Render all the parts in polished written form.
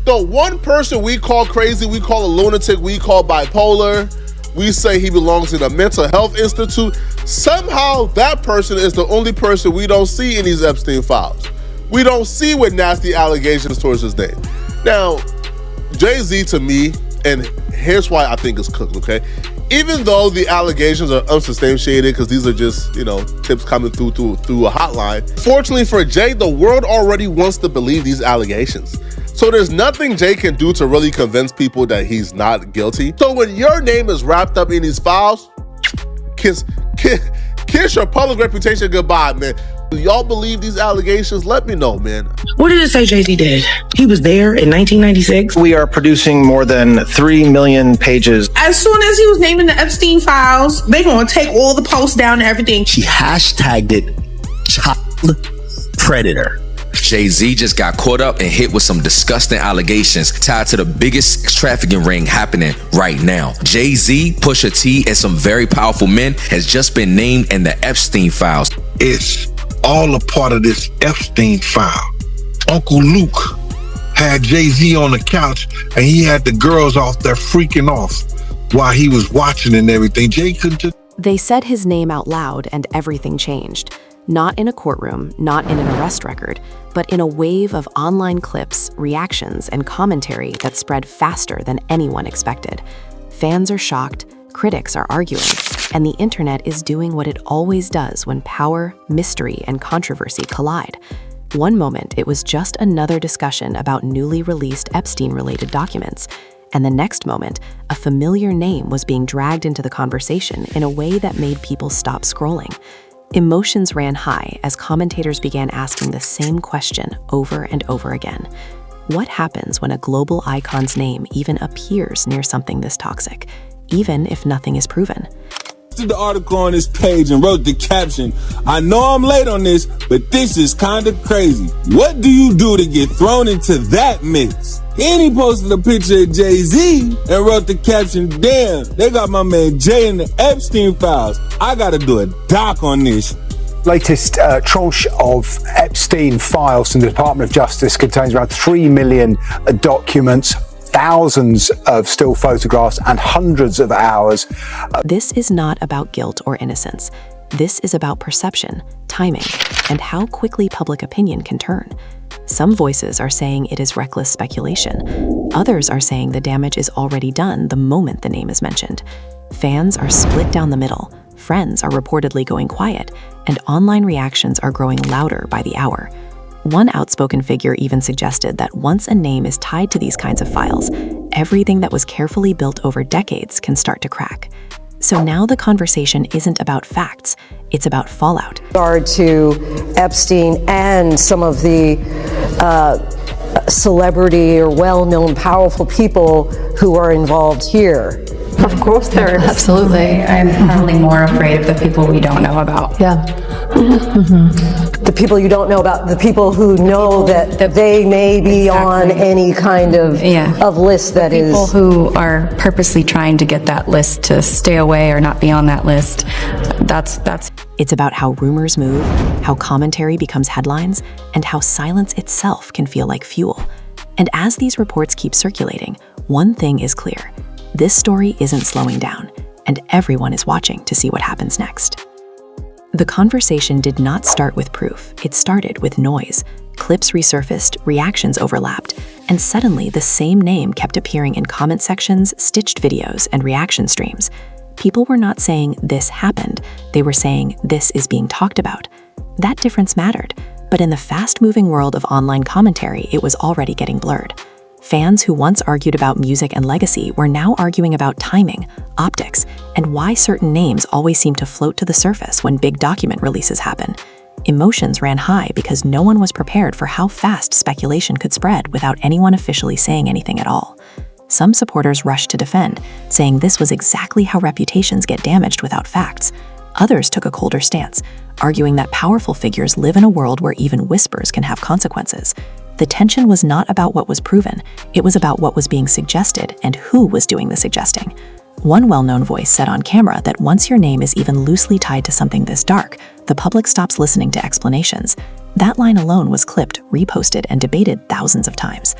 The one person we call crazy, we call a lunatic, we call bipolar, we say he belongs in a mental health institute. Somehow that person is the only person we don't see in these Epstein files. We don't see with nasty allegations towards his name. Now, Jay-Z to me, and here's why I think it's cooked, okay? Even though the allegations are unsubstantiated, because these are just, tips coming through a hotline. Fortunately for Jay, the world already wants to believe these allegations. So there's nothing Jay can do to really convince people that he's not guilty. So when your name is wrapped up in these files, kiss your public reputation goodbye, man. Do y'all believe these allegations? Let me know, man. What did it say Jay-Z did? He was there in 1996? We are producing more than 3 million pages. As soon as he was naming the Epstein files, they gonna take all the posts down and everything. She hashtagged it child predator. Jay-Z just got caught up and hit with some disgusting allegations tied to the biggest sex trafficking ring happening right now. Jay-Z, Pusha T, and some very powerful men has just been named in the Epstein files. It's all a part of this Epstein file. Uncle Luke had Jay-Z on the couch and he had the girls off there freaking off while he was watching and everything. Jay couldn't just... They said his name out loud and everything changed. Not in a courtroom, not in an arrest record, but in a wave of online clips, reactions, and commentary that spread faster than anyone expected. Fans are shocked, critics are arguing, and the internet is doing what it always does when power, mystery, and controversy collide. One moment, it was just another discussion about newly released Epstein-related documents, and the next moment, a familiar name was being dragged into the conversation in a way that made people stop scrolling. Emotions ran high as commentators began asking the same question over and over again. What happens when a global icon's name even appears near something this toxic, even if nothing is proven? The article on this page and wrote the caption, "I know I'm late on this, but this is kind of crazy. What do you do to get thrown into that mix?" Then he posted a picture of Jay-Z and wrote the caption, "Damn, they got my man Jay in the Epstein files. I gotta do a doc on this." Latest tranche of Epstein files from the Department of Justice contains around 3 million documents, thousands of still photographs, and hundreds of hours. This is not about guilt or innocence. This is about perception, timing, and how quickly public opinion can turn. Some voices are saying it is reckless speculation. Others are saying the damage is already done the moment the name is mentioned. Fans are split down the middle, friends are reportedly going quiet, and online reactions are growing louder by the hour. One outspoken figure even suggested that once a name is tied to these kinds of files, everything that was carefully built over decades can start to crack. So now the conversation isn't about facts, it's about fallout. With regard to Epstein and some of the celebrity or well-known powerful people who are involved here. Of course there is. Absolutely. I'm probably more afraid of the people we don't know about. Yeah. The people you don't know about, the people who know that they may be on any kind of list that is... People who are purposely trying to get that list to stay away or not be on that list. That's. It's about how rumors move, how commentary becomes headlines, and how silence itself can feel like fuel. And as these reports keep circulating, one thing is clear. This story isn't slowing down, and everyone is watching to see what happens next. The conversation did not start with proof. It started with noise. Clips resurfaced, reactions overlapped, and suddenly the same name kept appearing in comment sections, stitched videos, and reaction streams. People were not saying this happened. They were saying this is being talked about. That difference mattered, but in the fast-moving world of online commentary, it was already getting blurred. Fans who once argued about music and legacy were now arguing about timing, optics, and why certain names always seem to float to the surface when big document releases happen. Emotions ran high because no one was prepared for how fast speculation could spread without anyone officially saying anything at all. Some supporters rushed to defend, saying this was exactly how reputations get damaged without facts. Others took a colder stance, arguing that powerful figures live in a world where even whispers can have consequences. The tension was not about what was proven, it was about what was being suggested and who was doing the suggesting. One well-known voice said on camera that once your name is even loosely tied to something this dark, the public stops listening to explanations. That line alone was clipped, reposted, and debated thousands of times.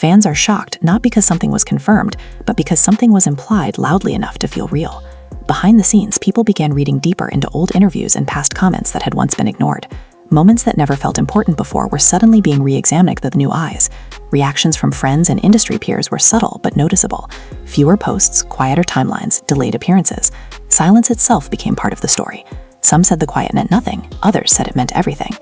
Fans are shocked not because something was confirmed, but because something was implied loudly enough to feel real. Behind the scenes, people began reading deeper into old interviews and past comments that had once been ignored. Moments that never felt important before were suddenly being re-examined with new eyes. Reactions from friends and industry peers were subtle but noticeable. Fewer posts, quieter timelines, delayed appearances. Silence itself became part of the story. Some said the quiet meant nothing, others said it meant everything.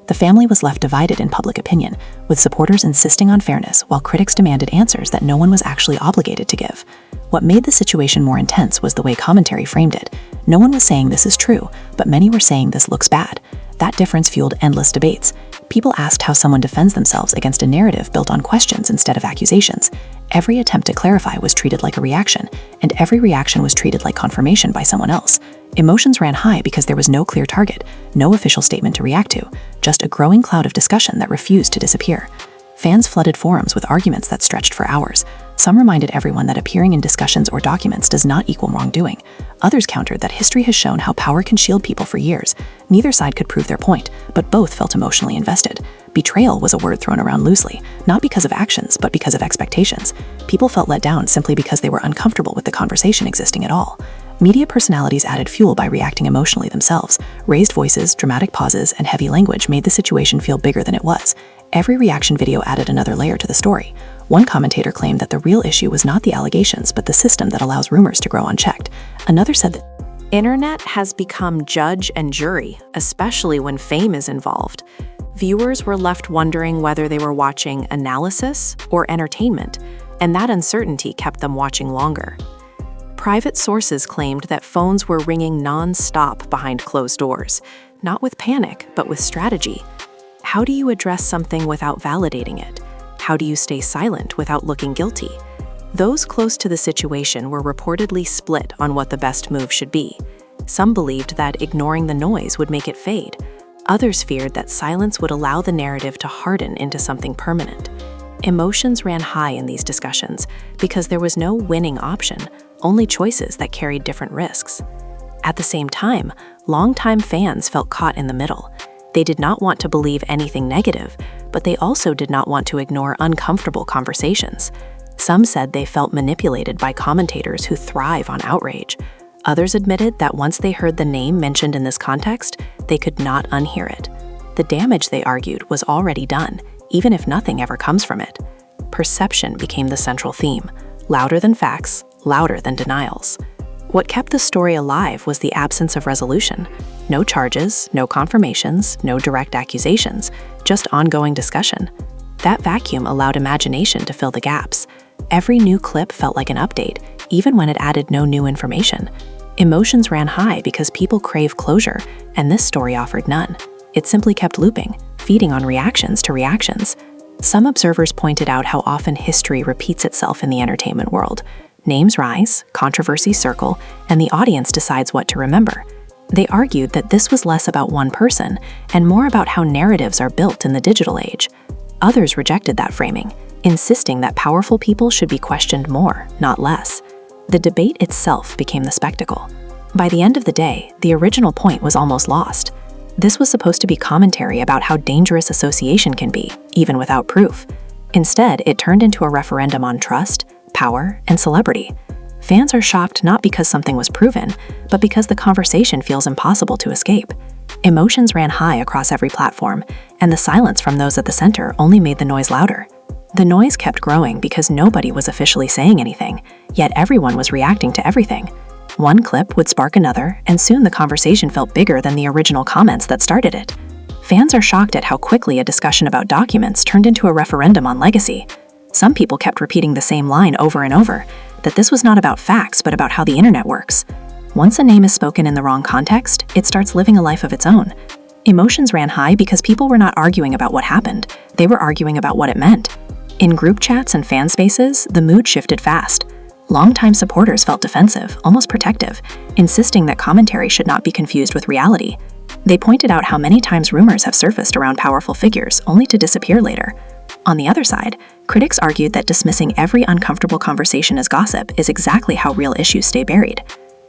The family was left divided in public opinion, with supporters insisting on fairness while critics demanded answers that no one was actually obligated to give. What made the situation more intense was the way commentary framed it. No one was saying this is true, but many were saying this looks bad. That difference fueled endless debates. People asked how someone defends themselves against a narrative built on questions instead of accusations. Every attempt to clarify was treated like a reaction, and every reaction was treated like confirmation by someone else. Emotions ran high because there was no clear target, no official statement to react to, just a growing cloud of discussion that refused to disappear. Fans flooded forums with arguments that stretched for hours. Some reminded everyone that appearing in discussions or documents does not equal wrongdoing. Others countered that history has shown how power can shield people for years. Neither side could prove their point, but both felt emotionally invested. Betrayal was a word thrown around loosely, not because of actions, but because of expectations. People felt let down simply because they were uncomfortable with the conversation existing at all. Media personalities added fuel by reacting emotionally themselves. Raised voices, dramatic pauses, and heavy language made the situation feel bigger than it was. Every reaction video added another layer to the story. One commentator claimed that the real issue was not the allegations, but the system that allows rumors to grow unchecked. Another said that internet has become judge and jury, especially when fame is involved. Viewers were left wondering whether they were watching analysis or entertainment, and that uncertainty kept them watching longer. Private sources claimed that phones were ringing non-stop behind closed doors, not with panic, but with strategy. How do you address something without validating it? How do you stay silent without looking guilty? Those close to the situation were reportedly split on what the best move should be. Some believed that ignoring the noise would make it fade. Others feared that silence would allow the narrative to harden into something permanent. Emotions ran high in these discussions because there was no winning option, only choices that carried different risks. At the same time, longtime fans felt caught in the middle. They did not want to believe anything negative, but they also did not want to ignore uncomfortable conversations. Some said they felt manipulated by commentators who thrive on outrage. Others admitted that once they heard the name mentioned in this context, they could not unhear it. The damage, they argued, was already done, even if nothing ever comes from it. Perception became the central theme, louder than facts, louder than denials. What kept the story alive was the absence of resolution. No charges, no confirmations, no direct accusations, just ongoing discussion. That vacuum allowed imagination to fill the gaps. Every new clip felt like an update, even when it added no new information. Emotions ran high because people crave closure, and this story offered none. It simply kept looping, feeding on reactions to reactions. Some observers pointed out how often history repeats itself in the entertainment world. Names rise, controversies circle, and the audience decides what to remember. They argued that this was less about one person and more about how narratives are built in the digital age. Others rejected that framing, insisting that powerful people should be questioned more, not less. The debate itself became the spectacle. By the end of the day, the original point was almost lost. This was supposed to be commentary about how dangerous association can be, even without proof. Instead, it turned into a referendum on trust, power, and celebrity. Fans are shocked not because something was proven, but because the conversation feels impossible to escape. Emotions ran high across every platform, and the silence from those at the center only made the noise louder. The noise kept growing because nobody was officially saying anything, yet everyone was reacting to everything. One clip would spark another, and soon the conversation felt bigger than the original comments that started it. Fans are shocked at how quickly a discussion about documents turned into a referendum on legacy. Some people kept repeating the same line over and over, that this was not about facts but about how the internet works. Once a name is spoken in the wrong context, it starts living a life of its own. Emotions ran high because people were not arguing about what happened, they were arguing about what it meant. In group chats and fan spaces, the mood shifted fast. Longtime supporters felt defensive, almost protective, insisting that commentary should not be confused with reality. They pointed out how many times rumors have surfaced around powerful figures only to disappear later. On the other side, critics argued that dismissing every uncomfortable conversation as gossip is exactly how real issues stay buried.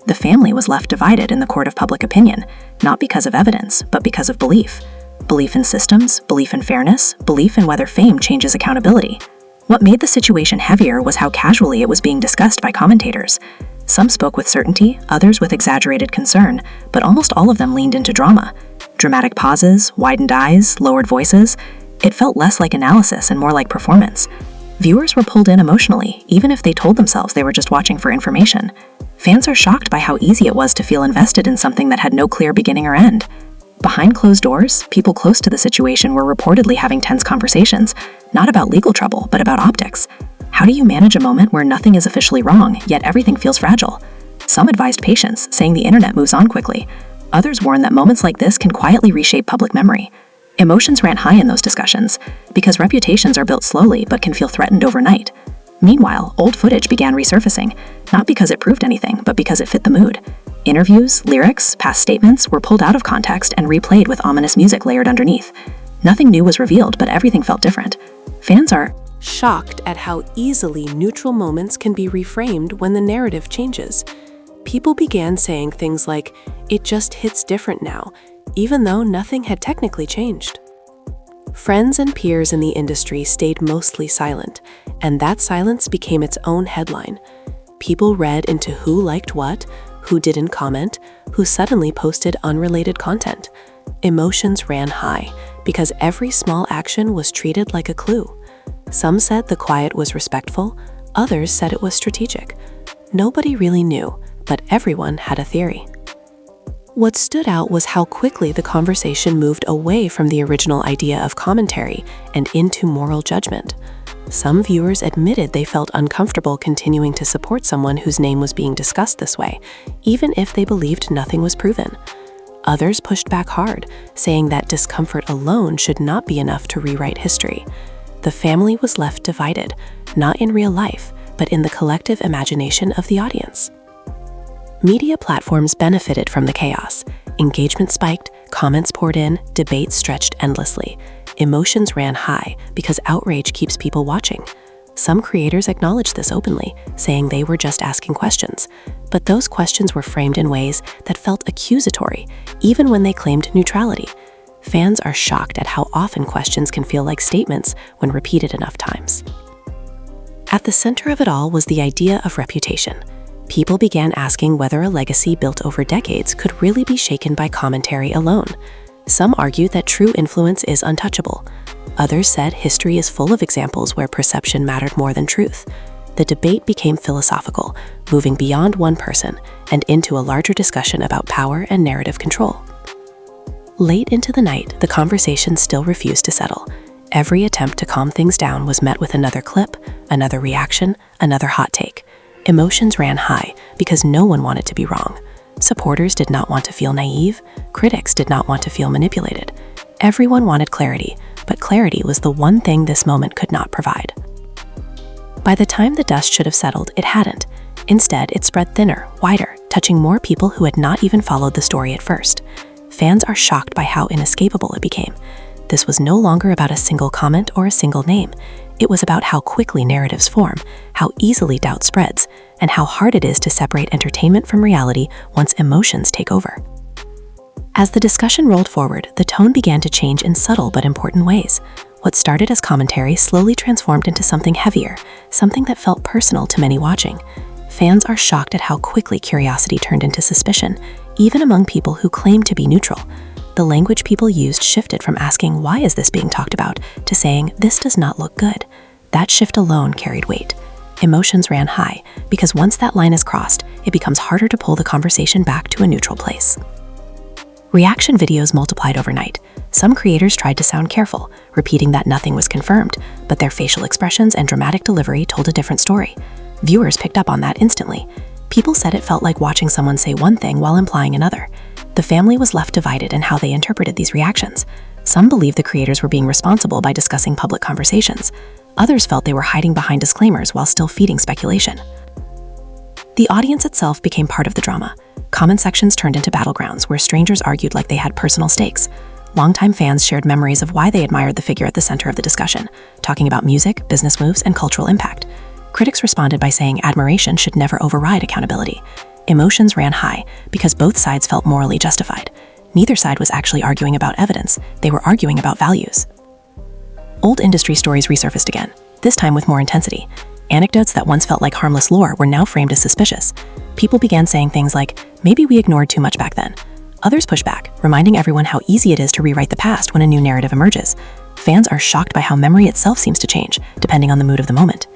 The family was left divided in the court of public opinion, not because of evidence, but because of belief. Belief in systems, belief in fairness, belief in whether fame changes accountability. What made the situation heavier was how casually it was being discussed by commentators. Some spoke with certainty, others with exaggerated concern, but almost all of them leaned into drama. Dramatic pauses, widened eyes, lowered voices. It felt less like analysis and more like performance. Viewers were pulled in emotionally, even if they told themselves they were just watching for information. Fans are shocked by how easy it was to feel invested in something that had no clear beginning or end. Behind closed doors, people close to the situation were reportedly having tense conversations, not about legal trouble, but about optics. How do you manage a moment where nothing is officially wrong, yet everything feels fragile? Some advised patience, saying the internet moves on quickly. Others warned that moments like this can quietly reshape public memory. Emotions ran high in those discussions, because reputations are built slowly but can feel threatened overnight. Meanwhile, old footage began resurfacing, not because it proved anything, but because it fit the mood. Interviews, lyrics, past statements were pulled out of context and replayed with ominous music layered underneath. Nothing new was revealed, but everything felt different. Fans are shocked at how easily neutral moments can be reframed when the narrative changes. People began saying things like, "It just hits different now," even though nothing had technically changed. Friends and peers in the industry stayed mostly silent, and that silence became its own headline. People read into who liked what, who didn't comment, who suddenly posted unrelated content. Emotions ran high because every small action was treated like a clue. Some said the quiet was respectful, others said it was strategic. Nobody really knew, but everyone had a theory. What stood out was how quickly the conversation moved away from the original idea of commentary and into moral judgment. Some viewers admitted they felt uncomfortable continuing to support someone whose name was being discussed this way, even if they believed nothing was proven. Others pushed back hard, saying that discomfort alone should not be enough to rewrite history. The family was left divided, not in real life, but in the collective imagination of the audience. Media platforms benefited from the chaos. Engagement spiked, comments poured in, debates stretched endlessly. Emotions ran high because outrage keeps people watching. Some creators acknowledged this openly, saying they were just asking questions. But those questions were framed in ways that felt accusatory, even when they claimed neutrality. Fans are shocked at how often questions can feel like statements when repeated enough times. At the center of it all was the idea of reputation. People began asking whether a legacy built over decades could really be shaken by commentary alone. Some argued that true influence is untouchable. Others said history is full of examples where perception mattered more than truth. The debate became philosophical, moving beyond one person and into a larger discussion about power and narrative control. Late into the night, the conversation still refused to settle. Every attempt to calm things down was met with another clip, another reaction, another hot take. Emotions ran high because no one wanted to be wrong. Supporters did not want to feel naive. Critics did not want to feel manipulated. Everyone wanted clarity, but clarity was the one thing this moment could not provide. By the time the dust should have settled, it hadn't. Instead, it spread thinner, wider, touching more people who had not even followed the story at first. Fans are shocked by how inescapable it became. This was no longer about a single comment or a single name. It was about how quickly narratives form, how easily doubt spreads, and how hard it is to separate entertainment from reality once emotions take over. As the discussion rolled forward, the tone began to change in subtle but important ways. What started as commentary slowly transformed into something heavier, something that felt personal to many watching. Fans are shocked at how quickly curiosity turned into suspicion, even among people who claimed to be neutral. The language people used shifted from asking, "Why is this being talked about?" to saying, "This does not look good." That shift alone carried weight. Emotions ran high, because once that line is crossed, it becomes harder to pull the conversation back to a neutral place. Reaction videos multiplied overnight. Some creators tried to sound careful, repeating that nothing was confirmed, but their facial expressions and dramatic delivery told a different story. Viewers picked up on that instantly. People said it felt like watching someone say one thing while implying another. The family was left divided in how they interpreted these reactions. Some believed the creators were being responsible by discussing public conversations. Others felt they were hiding behind disclaimers while still feeding speculation. The audience itself became part of the drama. Comment sections turned into battlegrounds where strangers argued like they had personal stakes. Longtime fans shared memories of why they admired the figure at the center of the discussion, talking about music, business moves, and cultural impact. Critics responded by saying admiration should never override accountability. Emotions ran high because both sides felt morally justified. Neither side was actually arguing about evidence, they were arguing about values. Old industry stories resurfaced again. this time with more intensity. Anecdotes that once felt like harmless lore were now framed as suspicious. People began saying things like, maybe we ignored too much back then. Others pushed back, reminding everyone how easy it is to rewrite the past when a new narrative emerges. Fans are shocked by how memory itself seems to change, depending on the mood of the moment.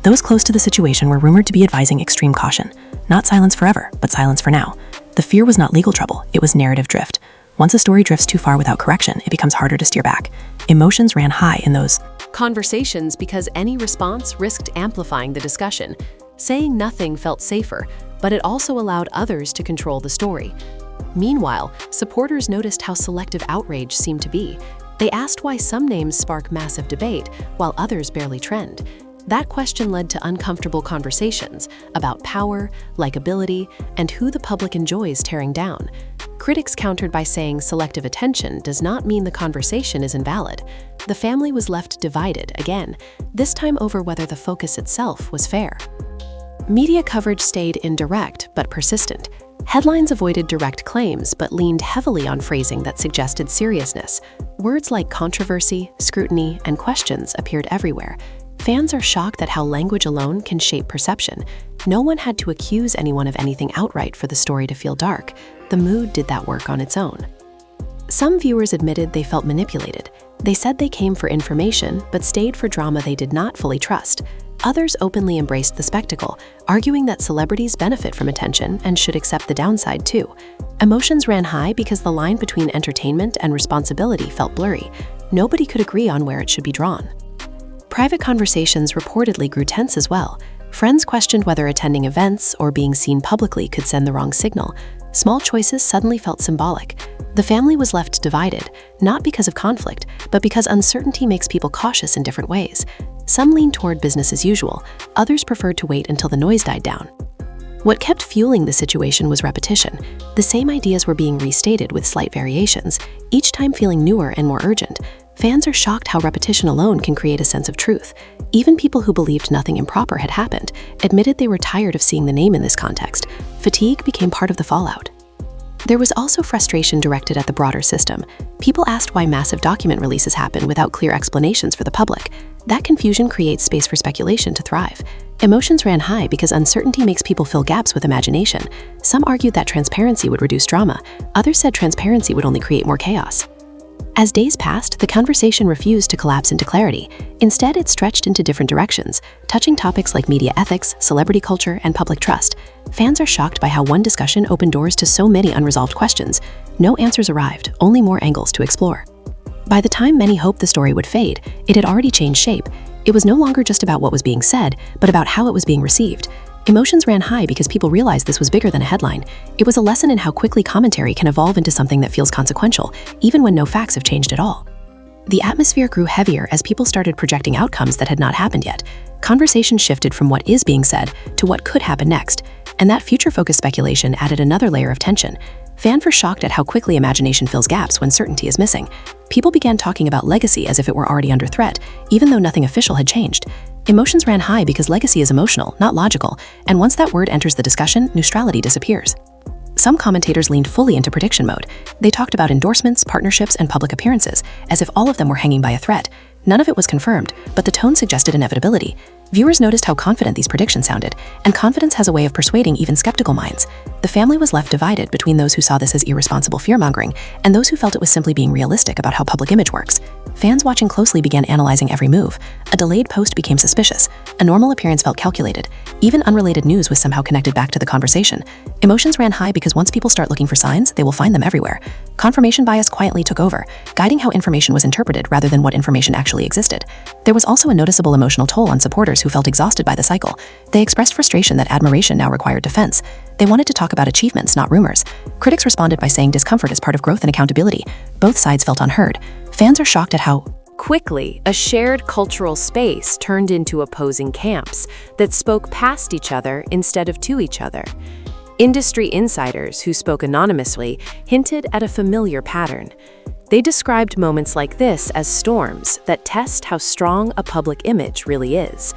Those close to the situation were rumored to be advising extreme caution. Not silence forever, but silence for now. The fear was not legal trouble, it was narrative drift. Once a story drifts too far without correction, it becomes harder to steer back. Emotions ran high in those conversations because any response risked amplifying the discussion. Saying nothing felt safer, but it also allowed others to control the story. Meanwhile, supporters noticed how selective outrage seemed to be. They asked why some names spark massive debate, while others barely trend. That question led to uncomfortable conversations about power, likability, and who the public enjoys tearing down. Critics countered by saying selective attention does not mean the conversation is invalid. The family was left divided again, this time over whether the focus itself was fair. Media coverage stayed indirect but persistent. Headlines avoided direct claims but leaned heavily on phrasing that suggested seriousness. Words like controversy, scrutiny, and questions appeared everywhere. Fans are shocked at how language alone can shape perception. No one had to accuse anyone of anything outright for the story to feel dark. The mood did that work on its own. Some viewers admitted they felt manipulated. They said they came for information, but stayed for drama they did not fully trust. Others openly embraced the spectacle, arguing that celebrities benefit from attention and should accept the downside too. Emotions ran high because the line between entertainment and responsibility felt blurry. Nobody could agree on where it should be drawn. Private conversations reportedly grew tense as well. Friends questioned whether attending events or being seen publicly could send the wrong signal. Small choices suddenly felt symbolic. The family was left divided, not because of conflict, but because uncertainty makes people cautious in different ways. Some leaned toward business as usual, others preferred to wait until the noise died down. What kept fueling the situation was repetition. The same ideas were being restated with slight variations, each time feeling newer and more urgent. Fans are shocked how repetition alone can create a sense of truth. Even people who believed nothing improper had happened admitted they were tired of seeing the name in this context. Fatigue became part of the fallout. There was also frustration directed at the broader system. People asked why massive document releases happen without clear explanations for the public. That confusion creates space for speculation to thrive. Emotions ran high because uncertainty makes people fill gaps with imagination. Some argued that transparency would reduce drama. Others said transparency would only create more chaos. As days passed, the conversation refused to collapse into clarity. Instead, it stretched into different directions, touching topics like media ethics, celebrity culture, and public trust. Fans are shocked by how one discussion opened doors to so many unresolved questions. No answers arrived, only more angles to explore. By the time many hoped the story would fade, it had already changed shape. It was no longer just about what was being said, but about how it was being received. Emotions ran high because people realized this was bigger than a headline. It was a lesson in how quickly commentary can evolve into something that feels consequential, even when no facts have changed at all. The atmosphere grew heavier as people started projecting outcomes that had not happened yet. Conversation shifted from what is being said to what could happen next, and that future-focused speculation added another layer of tension. Fans were shocked at how quickly imagination fills gaps when certainty is missing. People began talking about legacy as if it were already under threat, even though nothing official had changed. Emotions ran high because legacy is emotional, not logical, and once that word enters the discussion, neutrality disappears. Some commentators leaned fully into prediction mode. They talked about endorsements, partnerships, and public appearances, as if all of them were hanging by a thread. None of it was confirmed, but the tone suggested inevitability. Viewers noticed how confident these predictions sounded, and confidence has a way of persuading even skeptical minds. The family was left divided between those who saw this as irresponsible fear-mongering and those who felt it was simply being realistic about how public image works. Fans watching closely began analyzing every move. A delayed post became suspicious. A normal appearance felt calculated. Even unrelated news was somehow connected back to the conversation. Emotions ran high because once people start looking for signs, they will find them everywhere. Confirmation bias quietly took over, guiding how information was interpreted rather than what information actually existed. There was also a noticeable emotional toll on supporters who felt exhausted by the cycle. They expressed frustration that admiration now required defense. They wanted to talk about achievements, not rumors. Critics responded by saying discomfort is part of growth and accountability. Both sides felt unheard. Fans are shocked at how quickly a shared cultural space turned into opposing camps that spoke past each other instead of to each other. Industry insiders who spoke anonymously hinted at a familiar pattern. They described moments like this as storms that test how strong a public image really is.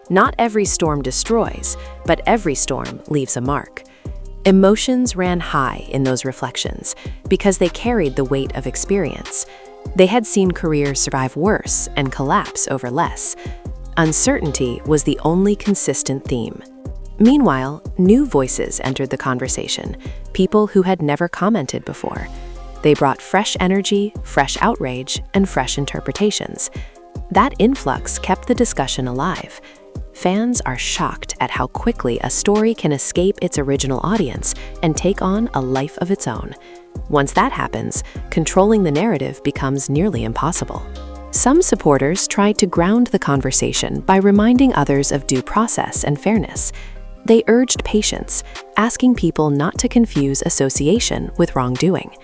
Not every storm destroys, but every storm leaves a mark. Emotions ran high in those reflections because they carried the weight of experience. They had seen careers survive worse and collapse over less. Uncertainty was the only consistent theme. Meanwhile, new voices entered the conversation, people who had never commented before. They brought fresh energy, fresh outrage, and fresh interpretations. That influx kept the discussion alive. Fans are shocked at how quickly a story can escape its original audience and take on a life of its own. Once that happens, controlling the narrative becomes nearly impossible. Some supporters tried to ground the conversation by reminding others of due process and fairness. They urged patience, asking people not to confuse association with wrongdoing.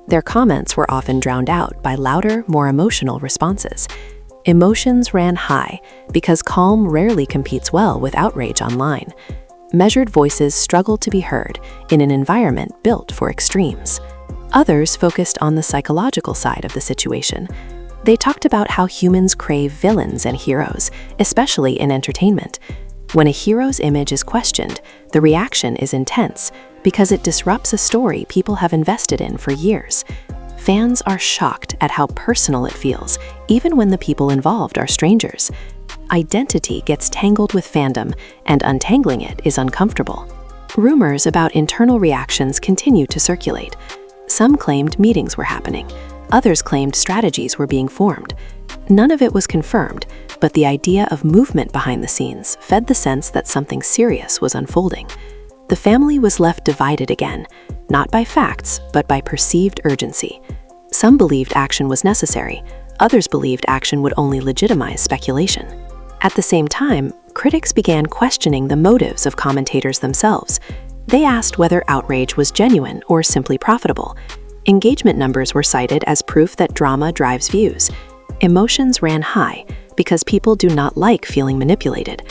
Their comments were often drowned out by louder, more emotional responses. Emotions ran high because calm rarely competes well with outrage online. Measured voices struggled to be heard in an environment built for extremes. Others focused on the psychological side of the situation. They talked about how humans crave villains and heroes, especially in entertainment. When a hero's image is questioned, the reaction is intense because it disrupts a story people have invested in for years. Fans are shocked at how personal it feels, even when the people involved are strangers. Identity gets tangled with fandom, and untangling it is uncomfortable. Rumors about internal reactions continue to circulate. Some claimed meetings were happening. Others claimed strategies were being formed. None of it was confirmed, but the idea of movement behind the scenes fed the sense that something serious was unfolding. The family was left divided again, not by facts, but by perceived urgency. Some believed action was necessary. Others believed action would only legitimize speculation. At the same time, critics began questioning the motives of commentators themselves. They asked whether outrage was genuine or simply profitable. Engagement numbers were cited as proof that drama drives views. Emotions ran high because people do not like feeling manipulated.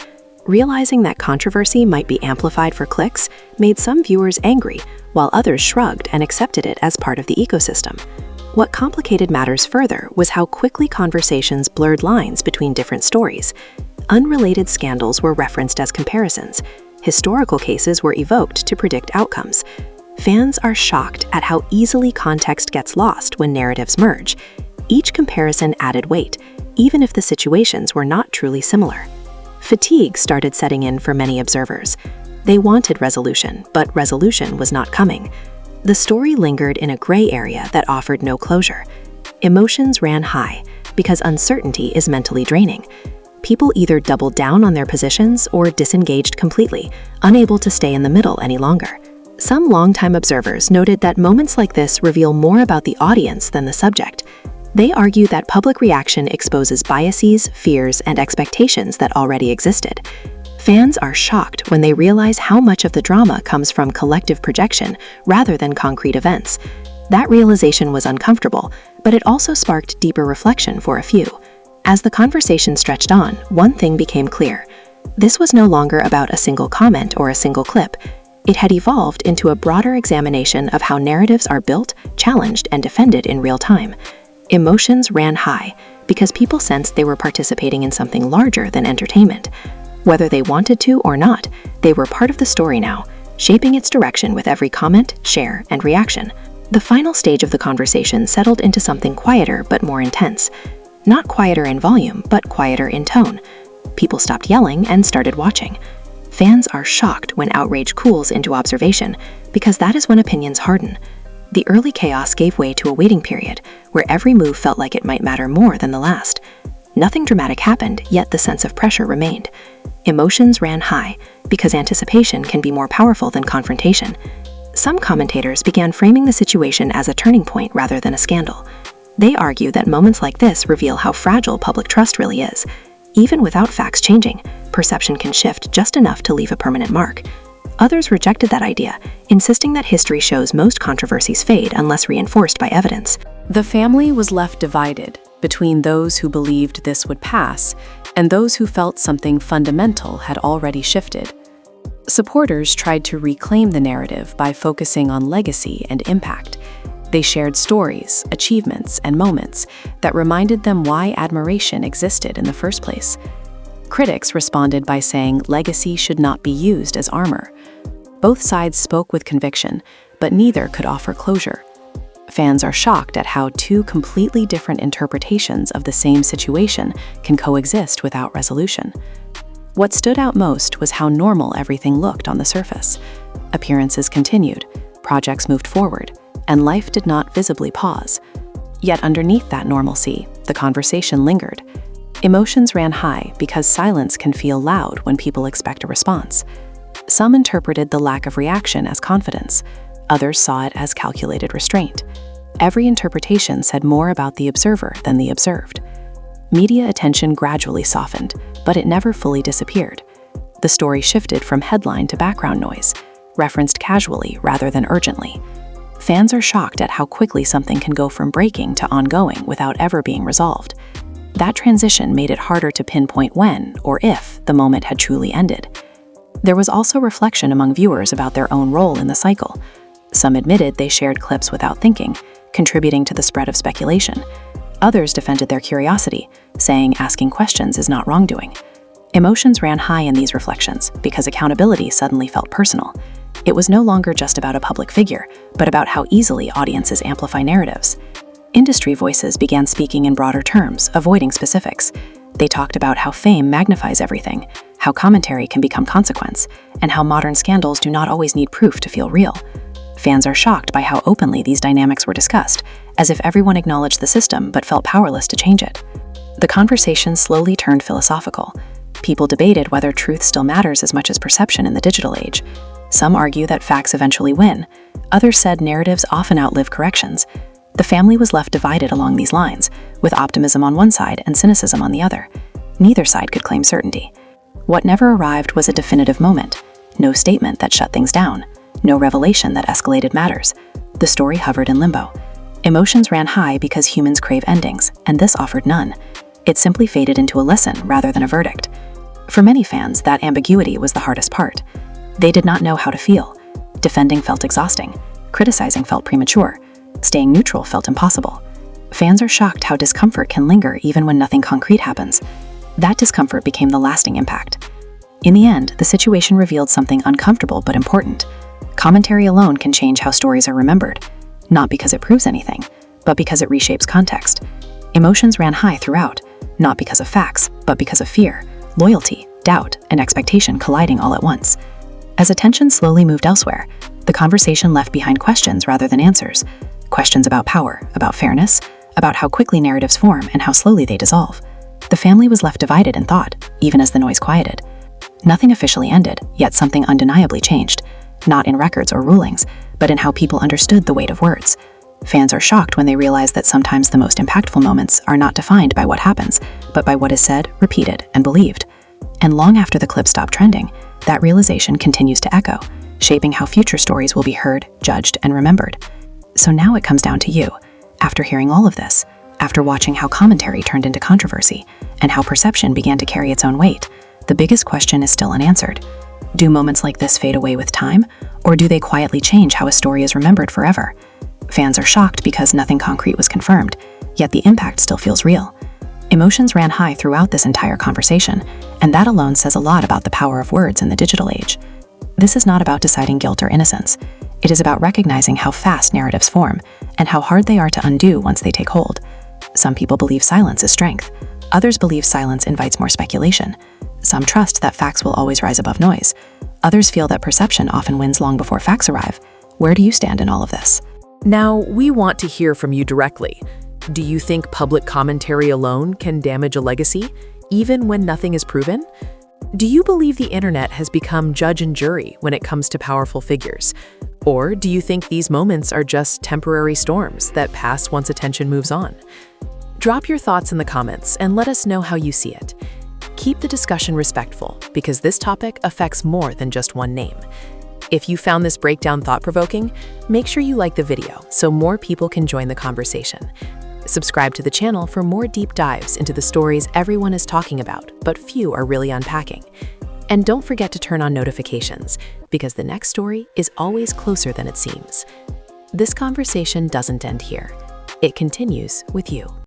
Realizing that controversy might be amplified for clicks made some viewers angry, while others shrugged and accepted it as part of the ecosystem. What complicated matters further was how quickly conversations blurred lines between different stories. Unrelated scandals were referenced as comparisons. Historical cases were evoked to predict outcomes. Fans are shocked at how easily context gets lost when narratives merge. Each comparison added weight, even if the situations were not truly similar. Fatigue started setting in for many observers. They wanted resolution, but resolution was not coming. The story lingered in a gray area that offered no closure. Emotions ran high because uncertainty is mentally draining. People either doubled down on their positions or disengaged completely, unable to stay in the middle any longer. Some longtime observers noted that moments like this reveal more about the audience than the subject. They argue that public reaction exposes biases, fears, and expectations that already existed. Fans are shocked when they realize how much of the drama comes from collective projection rather than concrete events. That realization was uncomfortable, but it also sparked deeper reflection for a few. As the conversation stretched on, one thing became clear. This was no longer about a single comment or a single clip. It had evolved into a broader examination of how narratives are built, challenged, and defended in real time. Emotions ran high because people sensed they were participating in something larger than entertainment. Whether they wanted to or not, they were part of the story now, shaping its direction with every comment, share, and reaction. The final stage of the conversation settled into something quieter but more intense. Not quieter in volume, but quieter in tone. People stopped yelling and started watching. Fans are shocked when outrage cools into observation, because that is when opinions harden. The early chaos gave way to a waiting period, where every move felt like it might matter more than the last. Nothing dramatic happened, yet the sense of pressure remained. Emotions ran high, because anticipation can be more powerful than confrontation. Some commentators began framing the situation as a turning point rather than a scandal. They argue that moments like this reveal how fragile public trust really is. Even without facts changing, perception can shift just enough to leave a permanent mark. Others rejected that idea, insisting that history shows most controversies fade unless reinforced by evidence. The family was left divided between those who believed this would pass and those who felt something fundamental had already shifted. Supporters tried to reclaim the narrative by focusing on legacy and impact. They shared stories, achievements, and moments that reminded them why admiration existed in the first place. Critics responded by saying legacy should not be used as armor. Both sides spoke with conviction, but neither could offer closure. Fans are shocked at how two completely different interpretations of the same situation can coexist without resolution. What stood out most was how normal everything looked on the surface. Appearances continued, projects moved forward, and life did not visibly pause. Yet underneath that normalcy, the conversation lingered. Emotions ran high because silence can feel loud when people expect a response. Some interpreted the lack of reaction as confidence. Others saw it as calculated restraint. Every interpretation said more about the observer than the observed. Media attention gradually softened, but it never fully disappeared. The story shifted from headline to background noise, referenced casually rather than urgently. Fans are shocked at how quickly something can go from breaking to ongoing without ever being resolved. That transition made it harder to pinpoint when, or if, the moment had truly ended. There was also reflection among viewers about their own role in the cycle. Some admitted they shared clips without thinking, contributing to the spread of speculation. Others defended their curiosity, saying asking questions is not wrongdoing. Emotions ran high in these reflections because accountability suddenly felt personal. It was no longer just about a public figure, but about how easily audiences amplify narratives. Industry voices began speaking in broader terms, avoiding specifics. They talked about how fame magnifies everything, how commentary can become consequence, and how modern scandals do not always need proof to feel real. Fans are shocked by how openly these dynamics were discussed, as if everyone acknowledged the system but felt powerless to change it. The conversation slowly turned philosophical. People debated whether truth still matters as much as perception in the digital age. Some argue that facts eventually win. Others said narratives often outlive corrections. The family was left divided along these lines, with optimism on one side and cynicism on the other. Neither side could claim certainty. What never arrived was a definitive moment. No statement that shut things down. No revelation that escalated matters. The story hovered in limbo. Emotions ran high because humans crave endings, and this offered none. It simply faded into a lesson rather than a verdict. For many fans, that ambiguity was the hardest part. They did not know how to feel. Defending felt exhausting. Criticizing felt premature. Staying neutral felt impossible. Fans are shocked how discomfort can linger even when nothing concrete happens. That discomfort became the lasting impact. In the end, the situation revealed something uncomfortable but important. Commentary alone can change how stories are remembered, not because it proves anything, but because it reshapes context. Emotions ran high throughout, not because of facts, but because of fear, loyalty, doubt, and expectation colliding all at once. As attention slowly moved elsewhere, the conversation left behind questions rather than answers. Questions about power, about fairness, about how quickly narratives form and how slowly they dissolve. The family was left divided in thought, even as the noise quieted. Nothing officially ended, yet something undeniably changed, not in records or rulings, but in how people understood the weight of words. Fans are shocked when they realize that sometimes the most impactful moments are not defined by what happens, but by what is said, repeated, and believed. And long after the clip stopped trending, that realization continues to echo, shaping how future stories will be heard, judged, and remembered. So now it comes down to you. After hearing all of this, after watching how commentary turned into controversy, and how perception began to carry its own weight, the biggest question is still unanswered. Do moments like this fade away with time, or do they quietly change how a story is remembered forever? Fans are shocked because nothing concrete was confirmed, yet the impact still feels real. Emotions ran high throughout this entire conversation, and that alone says a lot about the power of words in the digital age. This is not about deciding guilt or innocence. It is about recognizing how fast narratives form, and how hard they are to undo once they take hold. Some people believe silence is strength. Others believe silence invites more speculation. Some trust that facts will always rise above noise. Others feel that perception often wins long before facts arrive. Where do you stand in all of this? Now, we want to hear from you directly. Do you think public commentary alone can damage a legacy, even when nothing is proven? Do you believe the internet has become judge and jury when it comes to powerful figures? Or do you think these moments are just temporary storms that pass once attention moves on? Drop your thoughts in the comments and let us know how you see it. Keep the discussion respectful, because this topic affects more than just one name. If you found this breakdown thought-provoking, make sure you like the video so more people can join the conversation. Subscribe to the channel for more deep dives into the stories everyone is talking about, but few are really unpacking. And don't forget to turn on notifications, because the next story is always closer than it seems. This conversation doesn't end here. It continues with you.